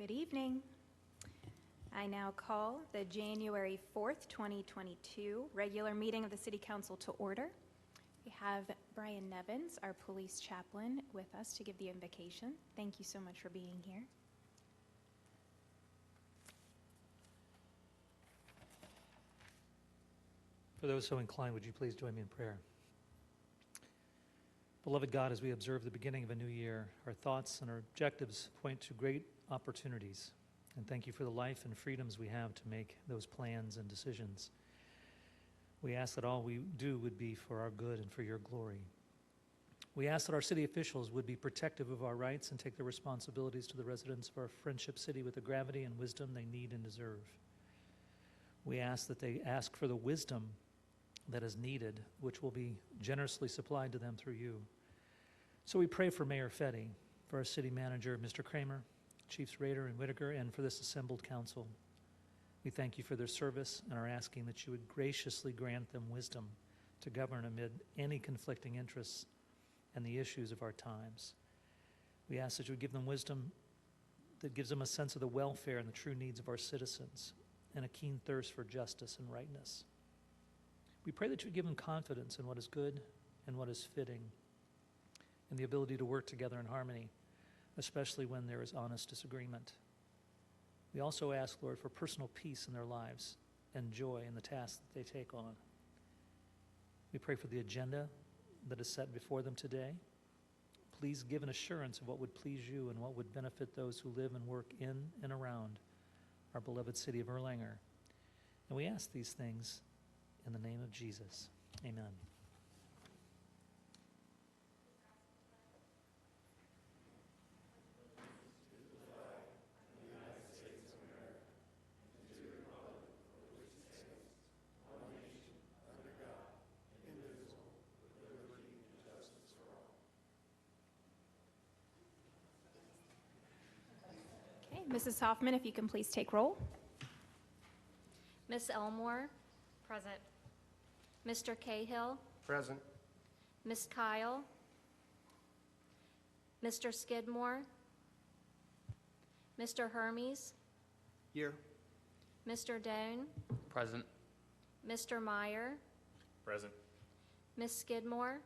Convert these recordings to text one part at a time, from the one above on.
Good evening. I now call the January 4th, 2022 regular meeting of the City Council to order. We have Brian Nevins, our police chaplain, with us to give the invocation. Thank you so much for being here. For those so inclined, would you please join me in prayer? Beloved God, as we observe the beginning of a new year, our thoughts and our objectives point to great opportunities. And thank you for the life and freedoms we have to make those plans and decisions. We ask that all we do would be for our good and for your glory. We ask that our city officials would be protective of our rights and take their responsibilities to the residents of our Friendship City with the gravity and wisdom they need and deserve. We ask that they ask for the wisdom that is needed, which will be generously supplied to them through you. So we pray for Mayor Fetty, for our city manager, Mr. Kramer, Chiefs Rader and Whitaker, and for this assembled council. We thank you for their service and are asking that you would graciously grant them wisdom to govern amid any conflicting interests and the issues of our times. We ask that you would give them wisdom that gives them a sense of the welfare and the true needs of our citizens and a keen thirst for justice and rightness. We pray that you would give them confidence in what is good and what is fitting and the ability to work together in harmony, especially when there is honest disagreement. We also ask, Lord, for personal peace in their lives and joy in the tasks that they take on. We pray for the agenda that is set before them today. Please give an assurance of what would please you and what would benefit those who live and work in and around our beloved city of Erlanger. And we ask these things in the name of Jesus. Amen. Okay, Mrs. Hoffman, if you can please take roll. Ms. Elmore. Present. Mr. Cahill. Present. Ms. Kyle. Mr. Skidmore. Mr. Hermes. Here. Mr. Doan. Present. Mr. Meyer. Present. Ms. Skidmore.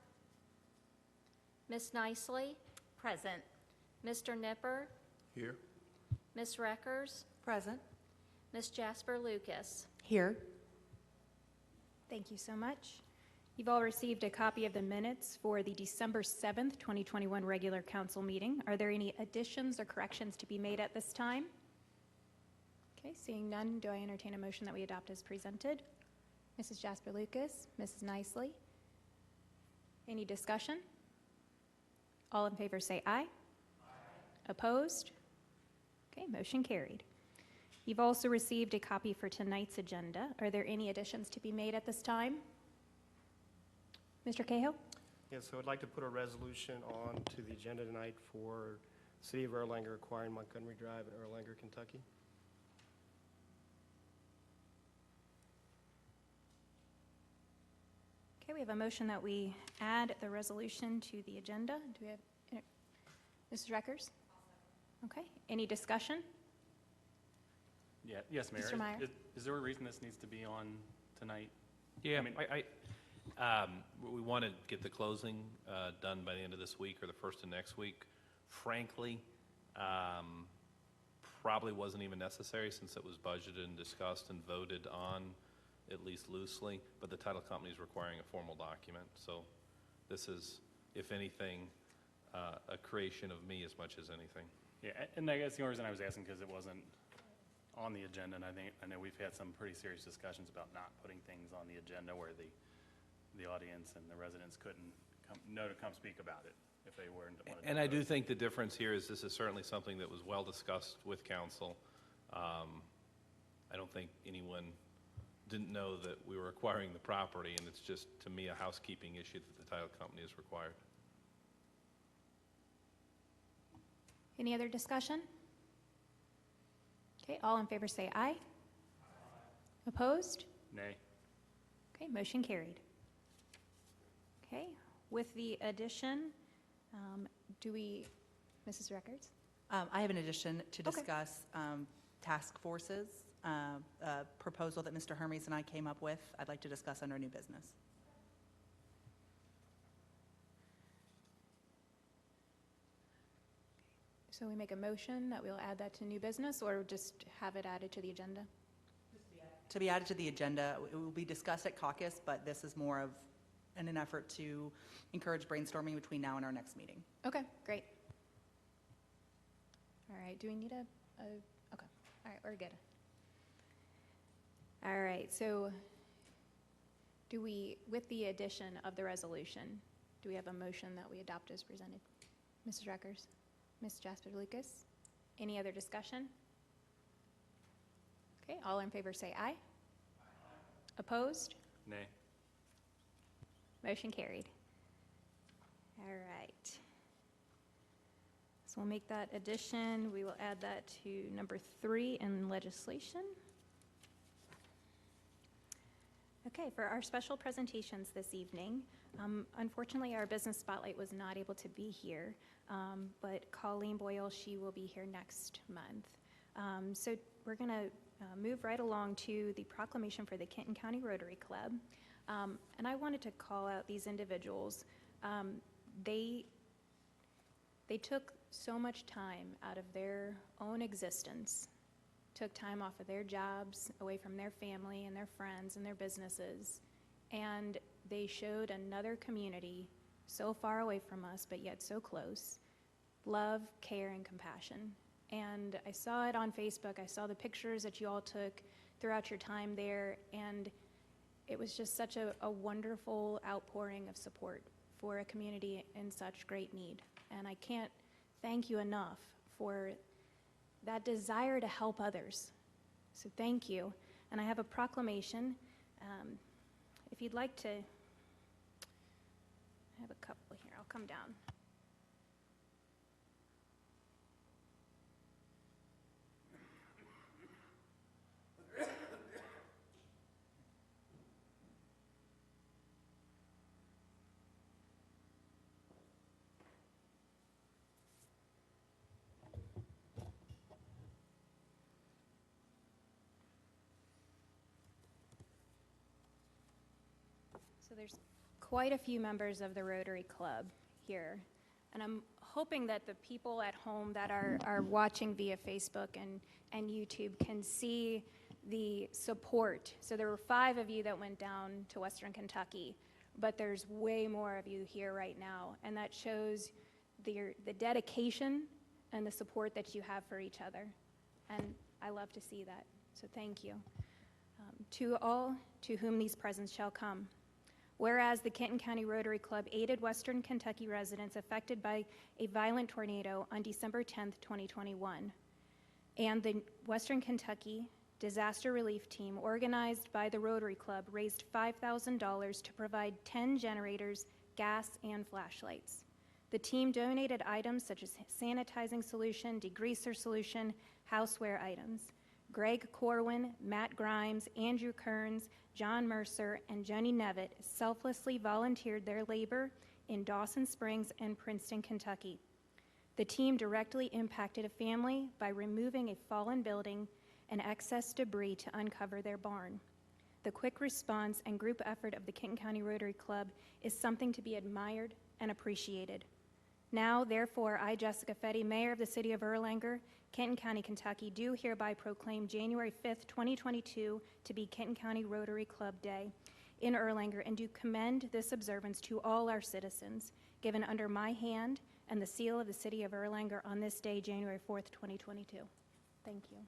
Ms. Nicely. Present. Mr. Nipper. Here. Ms. Reckers. Present. Ms. Jasper Lucas. Here. Thank you so much. You've all received a copy of the minutes for the December 7th, 2021 regular council meeting. Are there any additions or corrections to be made at this time? Okay, seeing none, do I entertain a motion that we adopt as presented? Mrs. Jasper Lucas, Mrs. Nicely. Any discussion? All in favor say aye. Aye. Opposed? Okay, motion carried. You've also received a copy for tonight's agenda. Are there any additions to be made at this time? Mr. Cahill? Yes, so I'd like to put a resolution on to the agenda tonight for the City of Erlanger acquiring Montgomery Drive in Erlanger, Kentucky. Okay, we have a motion that we add the resolution to the agenda. Do we have, Mrs. Reckers? Okay, any discussion? Yeah, yes, Mayor. Mr. Meyer? Is there a reason this needs to be on tonight? Yeah, I mean- we want to get the closing done by the end of this week or the first of next week. Frankly, probably wasn't even necessary since it was budgeted and discussed and voted on, at least loosely, but the title company is requiring a formal document. So this is, if anything, a creation of me as much as anything. Yeah, and I guess the only reason I was asking because it wasn't on the agenda, and I know we've had some pretty serious discussions about not putting things on the agenda where the audience and the residents couldn't come speak about it if they weren't. And I do think the difference here is this is certainly something that was well discussed with council. I don't think anyone didn't know that we were acquiring the property, and it's just, to me, a housekeeping issue that the title company is required. Any other discussion? Okay, all in favor say aye. Aye. Opposed? Nay. Okay, motion carried. Okay, with the addition, do we, Mrs. Records? I have an addition to Okay. discuss task forces, a proposal that Mr. Hermes and I came up with. I'd like to discuss under new business. So we make a motion that we'll add that to new business, or just have it added to the agenda? To be added to the agenda, it will be discussed at caucus, but this is more of in an effort to encourage brainstorming between now and our next meeting. Okay, great. All right, do we need okay, all right, we're good. All right, so do we, with the addition of the resolution, do we have a motion that we adopt as presented? Mrs. Reckers, Ms. Jasper Lucas, any other discussion? Okay, all in favor say aye. Aye. Opposed? Nay. Motion carried. All right. So we'll make that addition. We will add that to number 3 in legislation. Okay, for our special presentations this evening, unfortunately, our business spotlight was not able to be here, but Colleen Boyle, she will be here next month. So we're going to move right along to the proclamation for the Kenton County Rotary Club. And I wanted to call out these individuals. They took so much time out of their own existence, took time off of their jobs, away from their family and their friends and their businesses, and they showed another community so far away from us, but yet so close, love, care, and compassion. And I saw it on Facebook. I saw the pictures that you all took throughout your time there, and it was just such a wonderful outpouring of support for a community in such great need. And I can't thank you enough for that desire to help others. So thank you. And I have a proclamation. If you'd like to, I have a couple here. I'll come down. So there's quite a few members of the Rotary Club here, and I'm hoping that the people at home that are watching via Facebook and YouTube can see the support. So there were 5 of you that went down to Western Kentucky, but there's way more of you here right now, and that shows the dedication and the support that you have for each other, and I love to see that, so thank you. To all to whom these presents shall come. Whereas the Kenton County Rotary Club aided Western Kentucky residents affected by a violent tornado on December 10th, 2021, and the Western Kentucky Disaster Relief Team, organized by the Rotary Club, raised $5,000 to provide 10 generators, gas, and flashlights. The team donated items such as sanitizing solution, degreaser solution, houseware items. Greg Corwin, Matt Grimes, Andrew Kearns, John Mercer, and Joni Nevitt selflessly volunteered their labor in Dawson Springs and Princeton, Kentucky. The team directly impacted a family by removing a fallen building and excess debris to uncover their barn. The quick response and group effort of the Kenton County Rotary Club is something to be admired and appreciated. Now, therefore, I, Jessica Fetty, Mayor of the City of Erlanger, Kenton County, Kentucky, do hereby proclaim January 5th, 2022 to be Kenton County Rotary Club Day in Erlanger, and do commend this observance to all our citizens, given under my hand and the seal of the City of Erlanger on this day, January 4th, 2022. Thank you.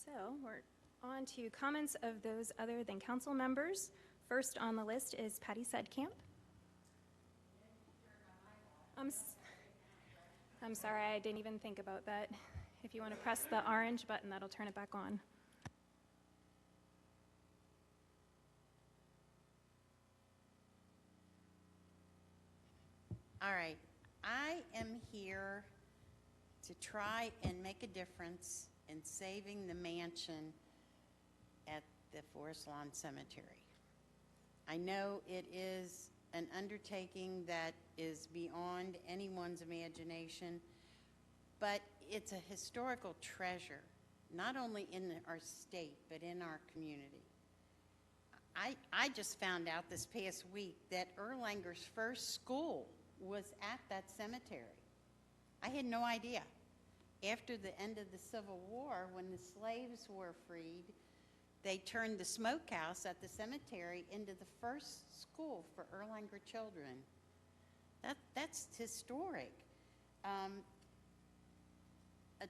So we're on to comments of those other than council members. First on the list is Patty Sedkamp. I'm sorry, I didn't even think about that. If you want to press the orange button, that'll turn it back on. All right, I am here to try and make a difference in saving the mansion at the Forest Lawn Cemetery. I know it is an undertaking that is beyond anyone's imagination, but it's a historical treasure, not only in our state, but in our community. I just found out this past week that Erlanger's first school was at that cemetery. I had no idea. After the end of the Civil War, when the slaves were freed, they turned the smokehouse at the cemetery into the first school for Erlanger children. That's historic. A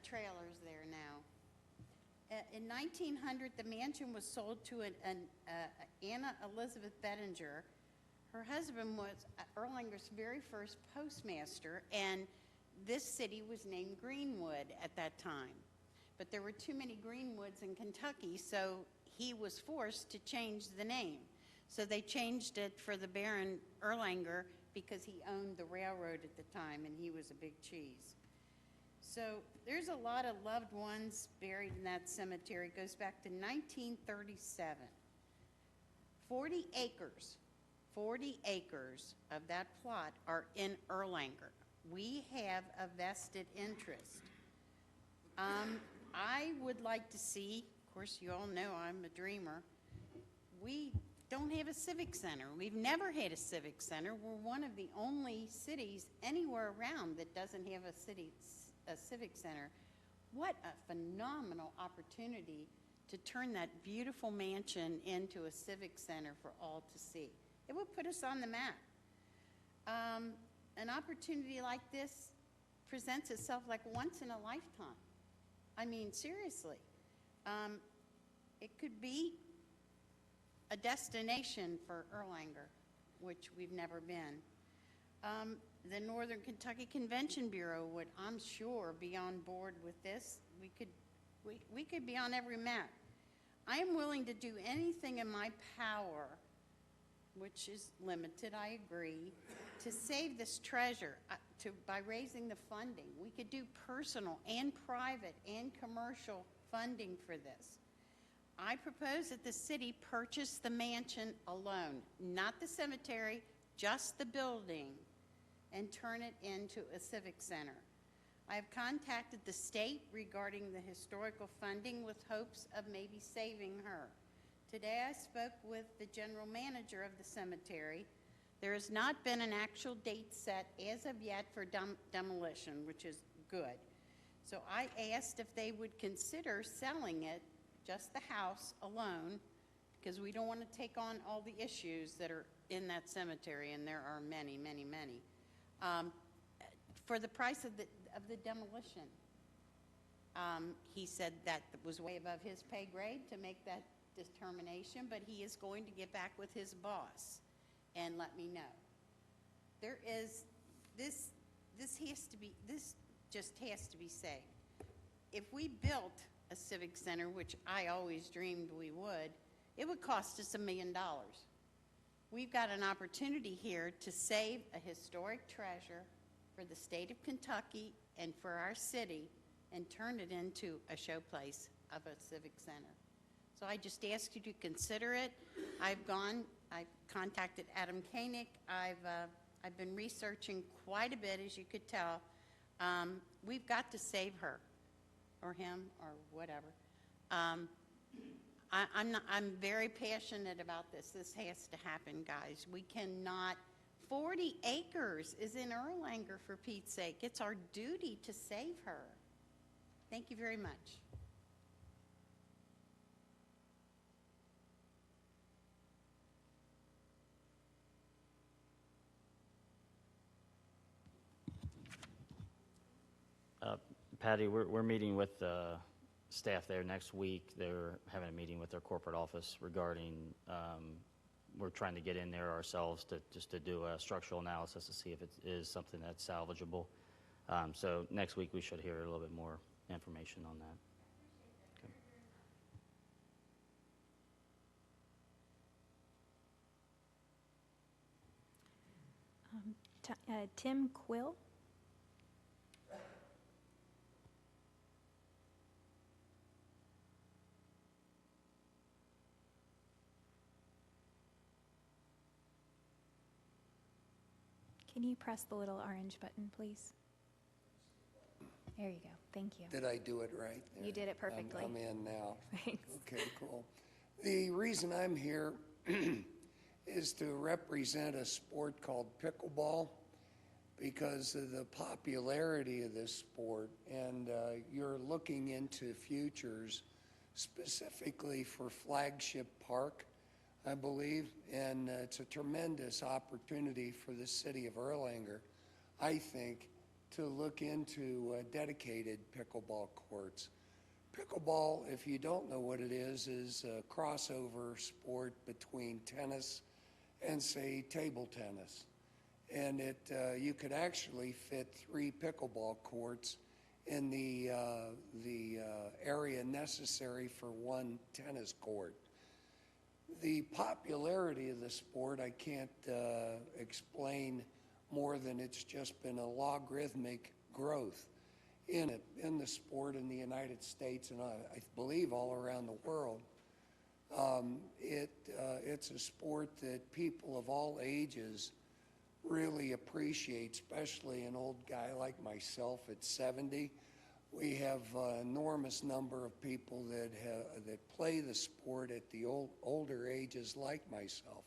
trailer's there now. In 1900, the mansion was sold to Anna Elizabeth Bettinger. Her husband was Erlanger's very first postmaster, and this city was named Greenwood at that time. But there were too many Greenwoods in Kentucky, so he was forced to change the name. So they changed it for the Baron Erlanger because he owned the railroad at the time, and he was a big cheese. So there's a lot of loved ones buried in that cemetery. It goes back to 1937. 40 acres of that plot are in Erlanger. We have a vested interest. I would like to see, of course you all know I'm a dreamer, we don't have a civic center. We've never had a civic center. We're one of the only cities anywhere around that doesn't have a civic center. What a phenomenal opportunity to turn that beautiful mansion into a civic center for all to see. It would put us on the map. An opportunity like this presents itself like once in a lifetime. I mean, seriously. It could be a destination for Erlanger, which we've never been. The Northern Kentucky Convention Bureau would, I'm sure, be on board with this. We could be on every map. I am willing to do anything in my power, which is limited, I agree, to save this treasure by raising the funding. We could do personal and private and commercial funding for this. I propose that the city purchase the mansion alone, not the cemetery, just the building, and turn it into a civic center. I have contacted the state regarding the historical funding with hopes of maybe saving her. Today I spoke with the general manager of the cemetery. There has not been an actual date set as of yet for demolition, which is good. So I asked if they would consider selling it, just the house alone, because we don't want to take on all the issues that are in that cemetery, and there are many, many, many, for the price of the demolition. He said that was way above his pay grade to make that determination, but he is going to get back with his boss and let me know. There is this just has to be saved. If we built a civic center, which I always dreamed we would, it would cost us $1 million. We've got an opportunity here to save a historic treasure for the state of Kentucky and for our city and turn it into a showplace of a civic center. So I just ask you to consider it. I've contacted Adam Koenig. I've been researching quite a bit, as you could tell. We've got to save her, or him, or whatever. I'm very passionate about this. This has to happen, guys. We cannot. 40 acres is in Erlanger, for Pete's sake. It's our duty to save her. Thank you very much. Patty, we're meeting with staff there next week. They're having a meeting with their corporate office regarding, we're trying to get in there ourselves to do a structural analysis to see if it is something that's salvageable. So next week we should hear a little bit more information on that. Okay. Tim Quill? Can you press the little orange button, please? There you go. Thank you. Did I do it right? You did it perfectly. I'm in now. Thanks. Okay, cool. The reason I'm here is to represent a sport called pickleball because of the popularity of this sport, and you're looking into futures specifically for Flagship Park, I believe, and it's a tremendous opportunity for the city of Erlanger, I think, to look into dedicated pickleball courts. Pickleball, if you don't know what it is a crossover sport between tennis and, say, table tennis. And you could actually fit 3 pickleball courts in the area necessary for 1 tennis court. The popularity of the sport, I can't explain more than it's just been a logarithmic growth in the sport in the United States and I believe all around the world. It's a sport that people of all ages really appreciate, especially an old guy like myself at 70. We have an enormous number of people that play the sport at the older ages like myself,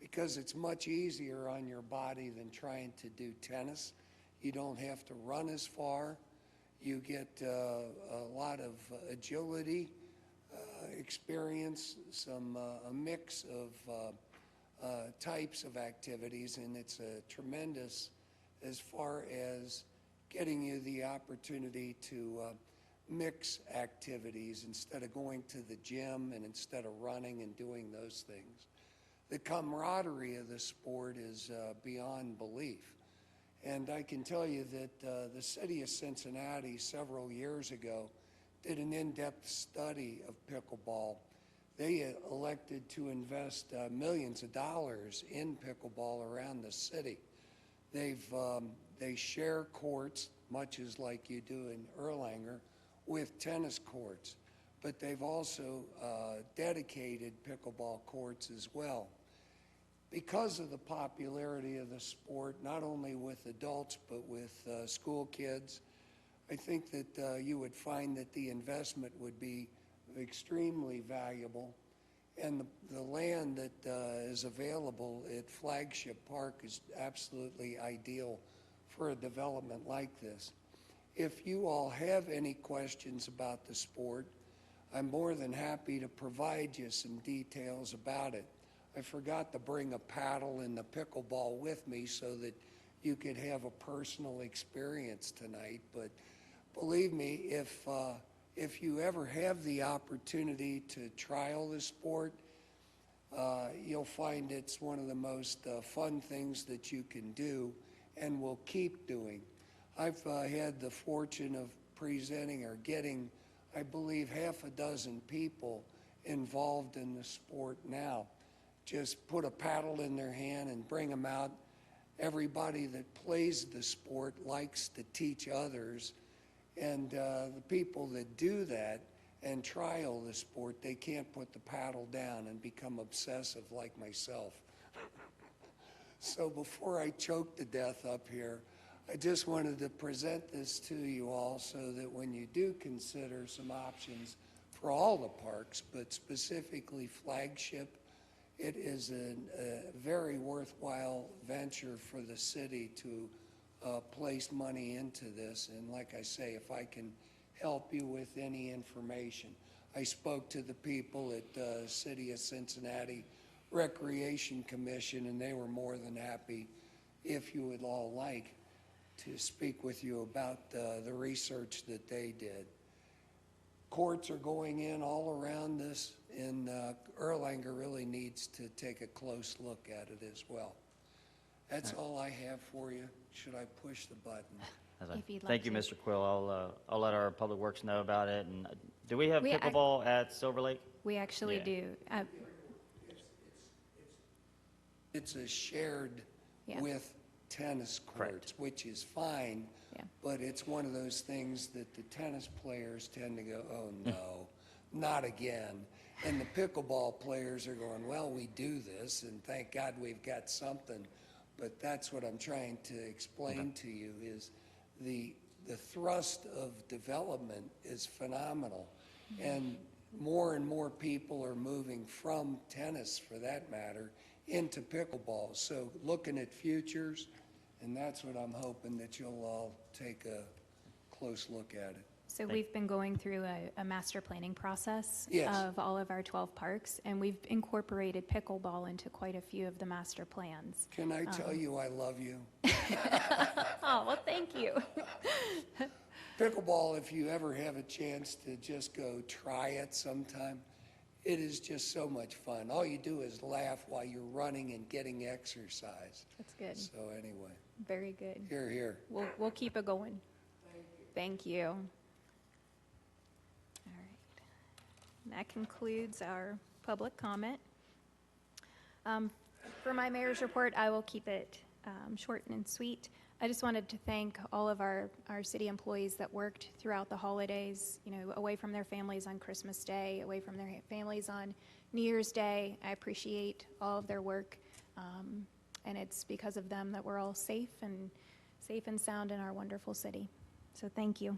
because it's much easier on your body than trying to do tennis. You don't have to run as far. You get a lot of agility, experience, a mix of types of activities, and it's a tremendous as far as getting you the opportunity to mix activities instead of going to the gym and instead of running and doing those things. The camaraderie of the sport is beyond belief. And I can tell you that the city of Cincinnati several years ago did an in-depth study of pickleball. They elected to invest millions of dollars in pickleball around the city. They share courts, much as like you do in Erlanger, with tennis courts. But they've also dedicated pickleball courts as well. Because of the popularity of the sport, not only with adults but with school kids, I think that you would find that the investment would be extremely valuable. And the land that is available at Flagship Park is absolutely ideal for a development like this. If you all have any questions about the sport, I'm more than happy to provide you some details about it. I forgot to bring a paddle and the pickleball with me so that you could have a personal experience tonight. But believe me, if you ever have the opportunity to trial the sport, you'll find it's one of the most fun things that you can do and will keep doing. I've had the fortune of presenting or getting, I believe, half a dozen people involved in the sport now. Just put a paddle in their hand and bring them out. Everybody that plays the sport likes to teach others. And the people that do that and trial the sport, they can't put the paddle down and become obsessive like myself. So before I choke to death up here, I just wanted to present this to you all so that when you do consider some options for all the parks, but specifically Flagship, it is a very worthwhile venture for the city to place money into this. And like I say, if I can help you with any information. I spoke to the people at the City of Cincinnati Recreation Commission, and they were more than happy, if you would all like, to speak with you about the research that they did. courts are going in all around this, and Erlanger really needs to take a close look at it as well. That's all I have for you. Should I push the button? If you'd like Thank you, to. Mr. Quill. I'll let our Public Works know about it. And do we have We ac- pickleball at Silver Lake? We actually Yeah. do. It's a shared Yeah. with tennis courts, which is fine, Yeah. but it's one of those things that the tennis players tend to go, oh, no, not again. And the pickleball players are going, well, we do this, and thank God we've got something. But that's what I'm trying to explain to you, is the thrust of development is phenomenal. And more people are moving from tennis, for that matter, into pickleball. So looking at futures, and that's what I'm hoping that you'll all take a close look at it. So we've been going through a master planning process Yes. of all of our 12 parks, and we've incorporated pickleball into quite a few of the master plans. Can I tell you I love you? Oh, well, thank you. Pickleball, if you ever have a chance to just go try it sometime, it is just so much fun. All you do is laugh while you're running and getting exercise. That's good. So anyway, Very good. here. We'll keep it going. Thank you. All right. That concludes our public comment. For my mayor's report, I will keep it short and sweet. I just wanted to thank all of our city employees that worked throughout the holidays, away from their families on Christmas Day, away from their families on New Year's Day. I appreciate all of their work, and it's because of them that we're all safe and sound in our wonderful city. So thank you.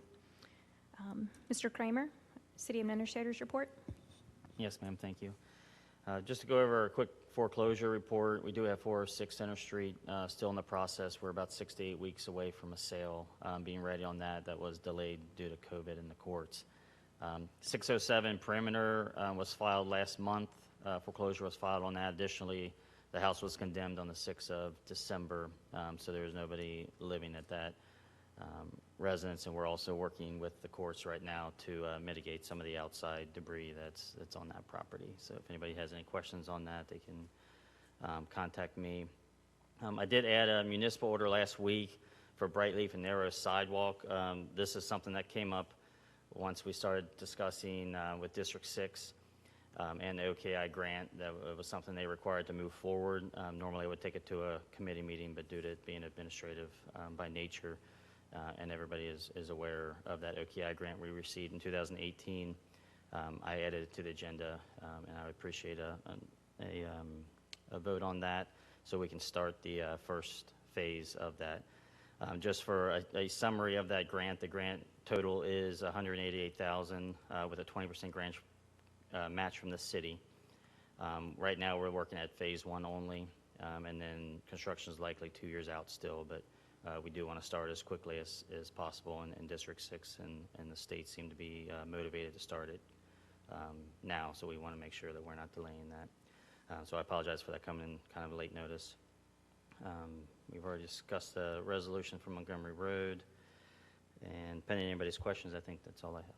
Mr. Kramer, City Administrator's report. Yes, ma'am, thank you. Just to go over a quick foreclosure report, we do have 406 Center Street still in the process. We're about 6 to 8 weeks away from a sale being ready on that. That was delayed due to COVID in the courts. 607 Perimeter was filed last month. Foreclosure was filed on that. Additionally, the house was condemned on the 6th of December, so there was nobody living at that residence, and we're also working with the courts right now to mitigate some of the outside debris that's on that property. So if anybody has any questions on that, they can contact me. I did add a municipal order last week for Brightleaf and narrow sidewalk. This is something that came up once we started discussing with District 6 and the OKI grant. That was something they required to move forward. Normally I would take it to a committee meeting, but due to it being administrative by nature, and everybody is aware of that OKI grant we received in 2018. I added it to the agenda, and I would appreciate a vote on that so we can start the first phase of that. Just for a summary of that grant, the grant total is $188,000 with a 20% grant match from the city. Right now we're working at phase 1 only, and then construction is likely 2 years out still, but we do want to start as quickly as possible, and District 6 and the state seem to be motivated to start it now, so we want to make sure that we're not delaying that. So I apologize for that coming in kind of late notice. We've already discussed the resolution for Montgomery Road, and pending anybody's questions, I think that's all I have.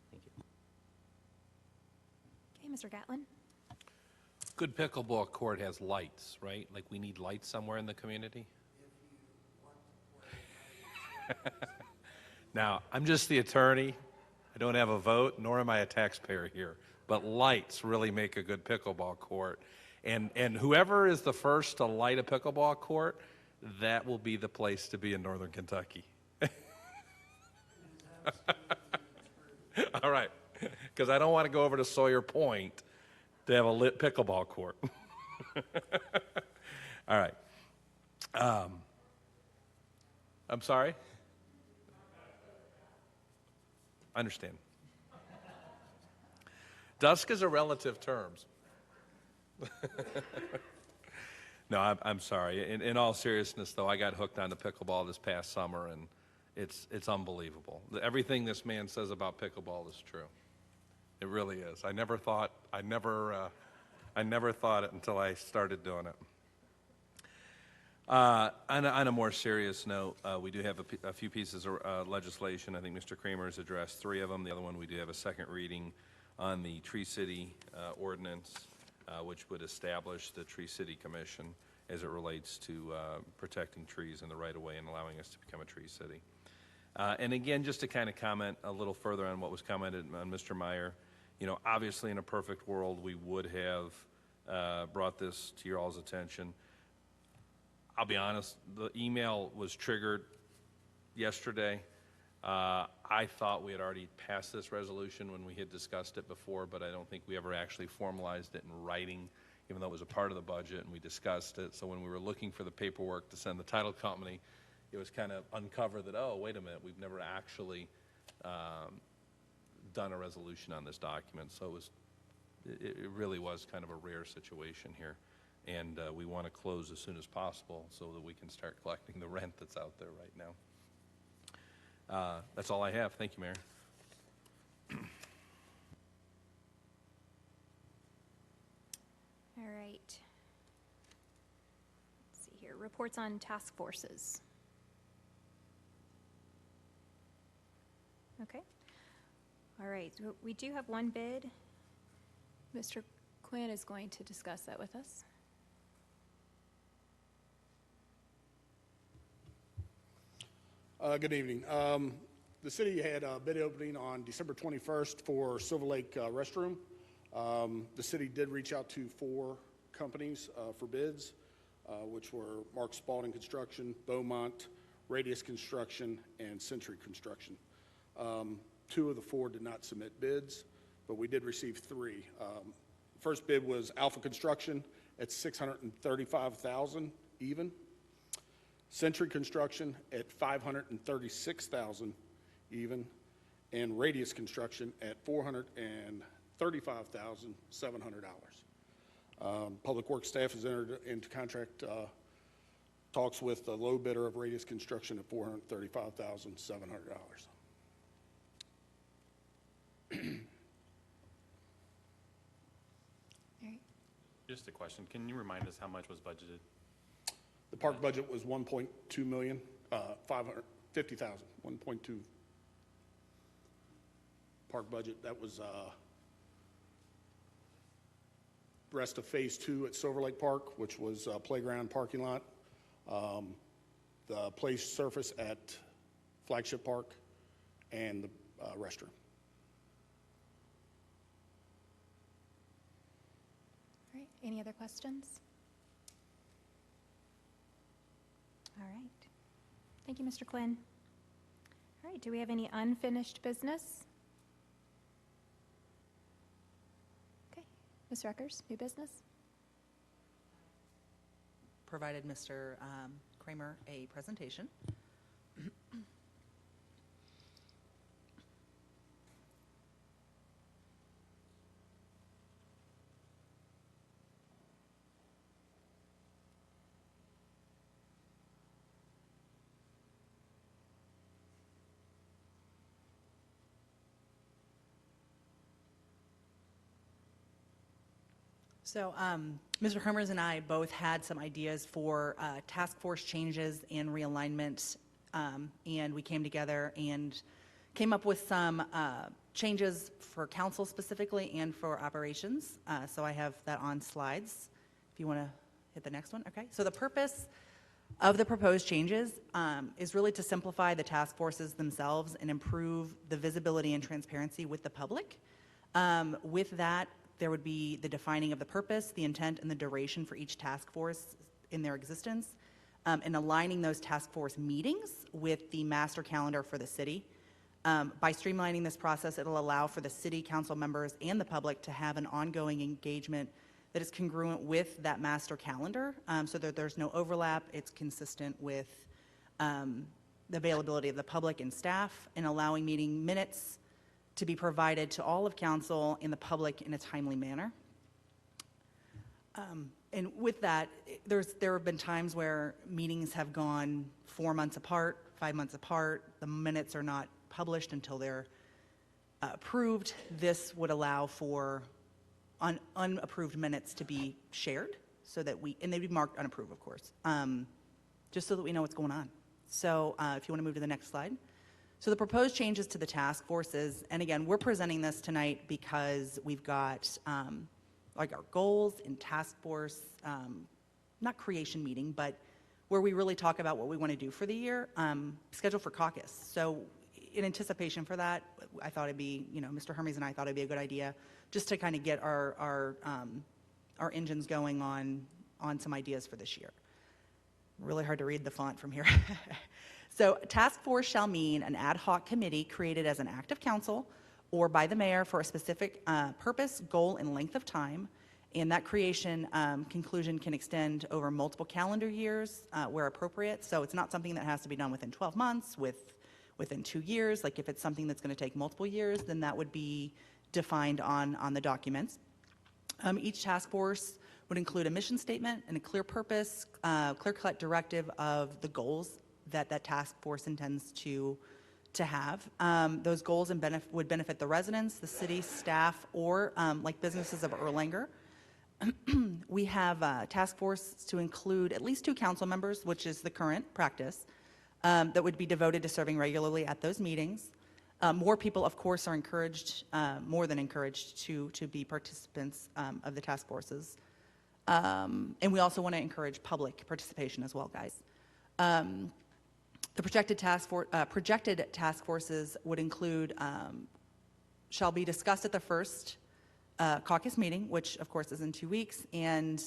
Thank you. Okay, Mr. Gatlin. Good pickleball court has lights, right? Like we need lights somewhere in the community? Now, I'm just the attorney. I don't have a vote, nor am I a taxpayer here. But lights really make a good pickleball court. And whoever is the first to light a pickleball court, that will be the place to be in Northern Kentucky. All right, because I don't want to go over to Sawyer Point to have a lit pickleball court. All right. I'm sorry? Understand. Dusk is a relative term. No, I'm sorry. In all seriousness, though, I got hooked on the pickleball this past summer, and it's unbelievable. Everything this man says about pickleball is true. It really is. I never thought it until I started doing it. On a more serious note, we do have a few pieces of legislation. I think Mr. Kramer has addressed 3 of them. The other one, we do have a second reading on the Tree City ordinance, which would establish the Tree City Commission as it relates to protecting trees in the right-of-way and allowing us to become a tree city. And again, just to kind of comment a little further on what was commented on Mr. Meyer, you know, obviously in a perfect world, we would have brought this to your all's attention. I'll be honest, the email was triggered yesterday. I thought we had already passed this resolution when we had discussed it before, but I don't think we ever actually formalized it in writing, even though it was a part of the budget and we discussed it. So when we were looking for the paperwork to send the title company, it was kind of uncovered that, oh, wait a minute, we've never actually done a resolution on this document. So it really was kind of a rare situation here. And we want to close as soon as possible so that we can start collecting the rent that's out there right now. That's all I have. Thank you, Mayor. All right. Let's see here. Reports on task forces. Okay. All right. So we do have one bid. Mr. Quinn is going to discuss that with us. Good evening. The city had a bid opening on December 21st for Silver Lake restroom. The city did reach out to 4 companies for bids, which were Mark Spalding Construction, Beaumont, Radius Construction, and Century Construction. 2 of the 4 did not submit bids, but we did receive 3. First bid was Alpha Construction at $635,000 even. Century Construction at $536,000 even, and Radius Construction at $435,700. Public Works staff has entered into contract talks with the low bidder of Radius Construction at $435,700. Just a question. Can you remind us how much was budgeted? The park budget was $1.2 million, $550,000, 1.2 park budget. That was rest of Phase 2 at Silver Lake Park, which was playground parking lot, the play surface at Flagship Park, and the restroom. All right. Any other questions? All right. Thank you, Mr. Quinn. All right. Do we have any unfinished business? Okay. Ms. Reckers, new business? Provided Mr. Kramer a presentation. So Mr. Hermers and I both had some ideas for task force changes and realignment, and we came together and came up with some changes for council specifically and for operations. So I have that on slides if you want to hit the next one. Okay. So the purpose of the proposed changes is really to simplify the task forces themselves and improve the visibility and transparency with the public. With that, there would be the defining of the purpose, the intent, and the duration for each task force in their existence, and aligning those task force meetings with the master calendar for the city. By streamlining this process, it'll allow for the city council members and the public to have an ongoing engagement that is congruent with that master calendar, so that there's no overlap. It's consistent with the availability of the public and staff, and allowing meeting minutes to be provided to all of council and the public in a timely manner. And with that, there have been times where meetings have gone 4 months apart, 5 months apart. The minutes are not published until they're approved. This would allow for unapproved minutes to be shared so that and they'd be marked unapproved, of course, just so that we know what's going on. So if you want to move to the next slide. So the proposed changes to the task forces, and again, we're presenting this tonight because we've got like our goals in task force, not creation meeting, but where we really talk about what we want to do for the year, scheduled for caucus. So in anticipation for that, I thought it'd be, Mr. Hermes and I thought it'd be a good idea just to kind of get our engines going on some ideas for this year. Really hard to read the font from here. So task force shall mean an ad hoc committee created as an act of council or by the mayor for a specific purpose, goal, and length of time. And that creation conclusion can extend over multiple calendar years where appropriate. So it's not something that has to be done within 12 months, within 2 years. Like if it's something that's going to take multiple years, then that would be defined on the documents. Each task force would include a mission statement and a clear purpose, clear-cut directive of the goals that task force intends to have. Those goals would benefit the residents, the city staff, or like businesses of Erlanger. We have a task force to include at least 2 council members, which is the current practice, that would be devoted to serving regularly at those meetings. More people, of course, are encouraged, more than encouraged, to be participants of the task forces. And we also want to encourage public participation as well, guys. The projected task forces would include, shall be discussed at the first caucus meeting, which of course is in 2 weeks, and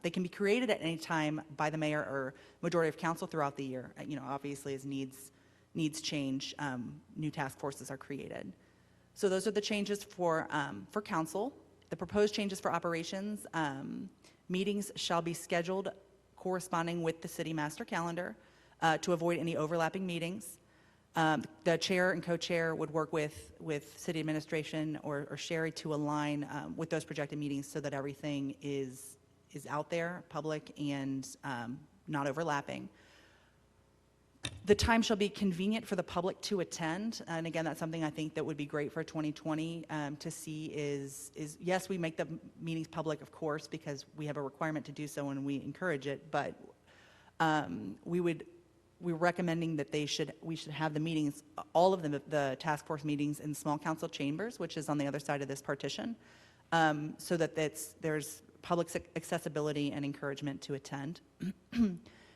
they can be created at any time by the mayor or majority of council throughout the year. Obviously as needs change, new task forces are created. So those are the changes for council. The proposed changes for operations, meetings shall be scheduled corresponding with the city master calendar to avoid any overlapping meetings. The chair and co-chair would work with city administration or Sherry to align with those projected meetings so that everything is out there, public, and not overlapping. The time shall be convenient for the public to attend, and again, that's something I think that would be great for 2020 to see is yes, we make the meetings public, of course, because we have a requirement to do so and we encourage it, but we're recommending that we should have the meetings, all of the task force meetings in small council chambers, which is on the other side of this partition, so that there's public accessibility and encouragement to attend.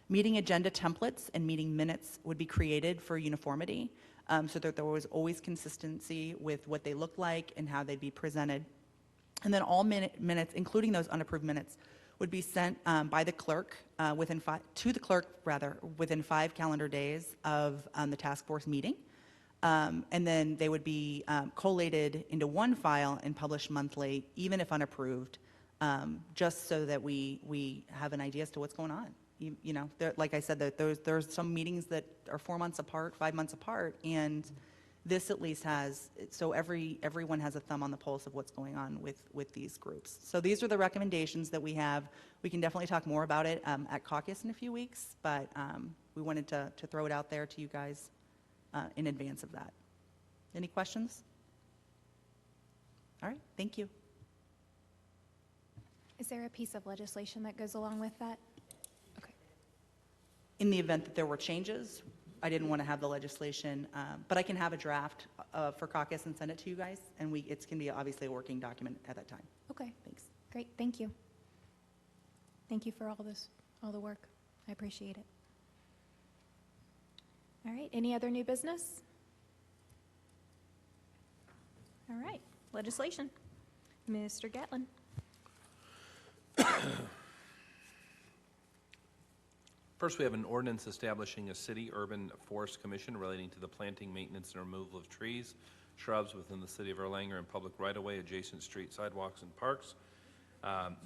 Meeting agenda templates and meeting minutes would be created for uniformity, so that there was always consistency with what they look like and how they'd be presented. And then all minutes, including those unapproved minutes, would be sent by the clerk within 5 calendar days of the task force meeting. And then they would be collated into one file and published monthly, even if unapproved, just so that we have an idea as to what's going on. Like I said, there's some meetings that are 4 months apart, 5 months apart, and this at least has, so everyone has a thumb on the pulse of what's going on with these groups. So these are the recommendations that we have. We can definitely talk more about it at caucus in a few weeks, but we wanted to throw it out there to you guys in advance of that. Any questions? All right, thank you. Is there a piece of legislation that goes along with that? Okay. In the event that there were changes, I didn't want to have the legislation, but I can have a draft for caucus and send it to you guys, and it can be obviously a working document at that time. Okay. Thanks. Great, thank you. Thank you for all the work. I appreciate it. All right, any other new business? All right, legislation. Mr. Gatlin. First, we have an ordinance establishing a city urban forest commission relating to the planting, maintenance, and removal of trees, shrubs within the city of Erlanger and public right-of-way, adjacent street, sidewalks, and parks.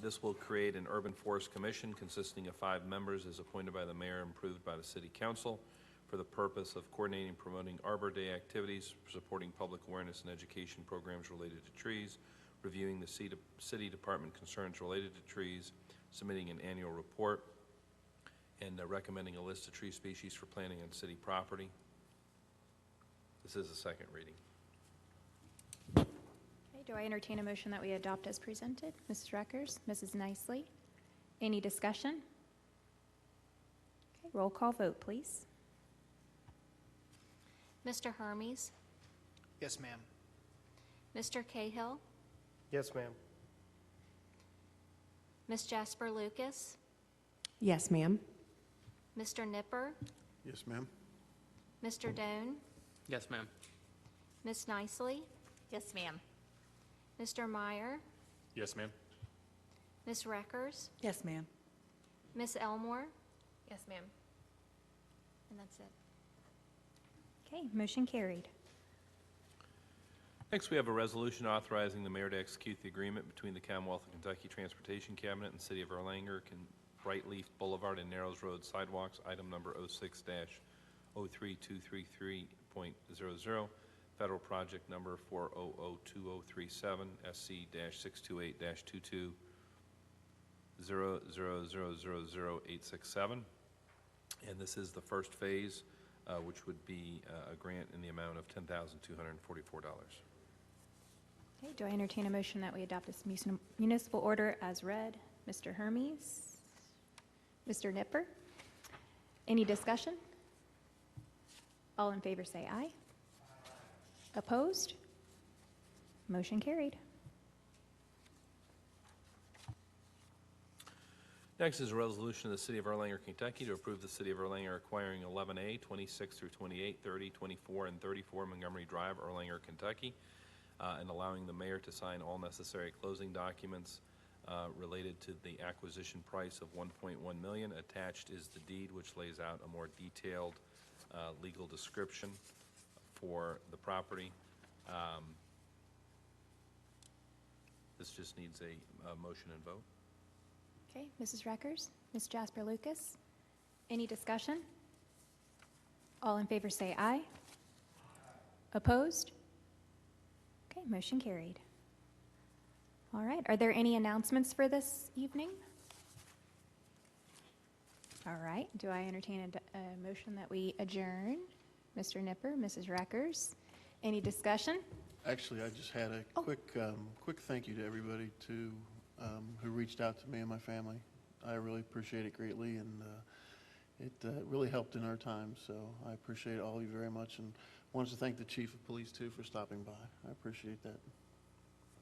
This will create an urban forest commission consisting of 5 members as appointed by the mayor and approved by the city council for the purpose of coordinating and promoting Arbor Day activities, supporting public awareness and education programs related to trees, reviewing the city department concerns related to trees, submitting an annual report, and recommending a list of tree species for planting on city property. This is a second reading. Okay, do I entertain a motion that we adopt as presented? Mrs. Reckers, Mrs. Nicely. Any discussion? Okay, Roll call vote, please. Mr. Hermes, Yes, ma'am. Mr. Cahill, Yes, ma'am. Ms. Jasper Lucas, Yes, ma'am. Mr. Nipper, Yes, ma'am. Mr. Doan, Yes, ma'am. Ms. Nicely, Yes, ma'am. Mr. Meyer, Yes, ma'am. Ms. Reckers, Yes, ma'am. Ms. Elmore, Yes, ma'am. and that's it. Okay, motion carried. Next, we have a resolution authorizing the mayor to execute the agreement between the Commonwealth of Kentucky Transportation Cabinet and City of Erlanger, Brightleaf Boulevard and Narrows Road Sidewalks, item number 06-03233.00, federal project number 4002037, SC-2288-22-0000867. And this is the first phase, which would be a grant in the amount of $10,244. Okay, do I entertain a motion that we adopt this municipal order as read? Mr. Hermes? Mr. Nipper? Any discussion? All in favor say aye. Opposed? Motion carried. Next is a resolution of the City of Erlanger, Kentucky to approve the City of Erlanger acquiring 11A, 26 through 28, 30, 24, and 34 Montgomery Drive, Erlanger, Kentucky, and allowing the mayor to sign all necessary closing documents related to the acquisition price of $1.1 million. Attached is the deed, which lays out a more detailed legal description for the property. This just needs a motion and vote. Okay, Mrs. Reckers, Ms. Jasper Lucas, any discussion? All in favor say aye. Opposed? Okay, motion carried. All right, are there any announcements for this evening? All right, do I entertain a motion that we adjourn? Mr. Nipper, Mrs. Reckers, any discussion? Actually, I just had a quick thank you to everybody who reached out to me and my family. I really appreciate it greatly, and it really helped in our time. So I appreciate all of you very much, and wanted to thank the Chief of Police too for stopping by. I appreciate that.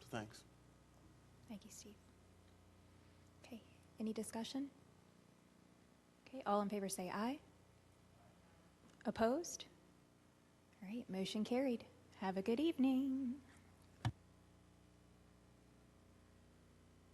So thanks. Thank you, Steve. Okay, any discussion? Okay, all in favor say aye. Opposed? All right, motion carried. Have a good evening.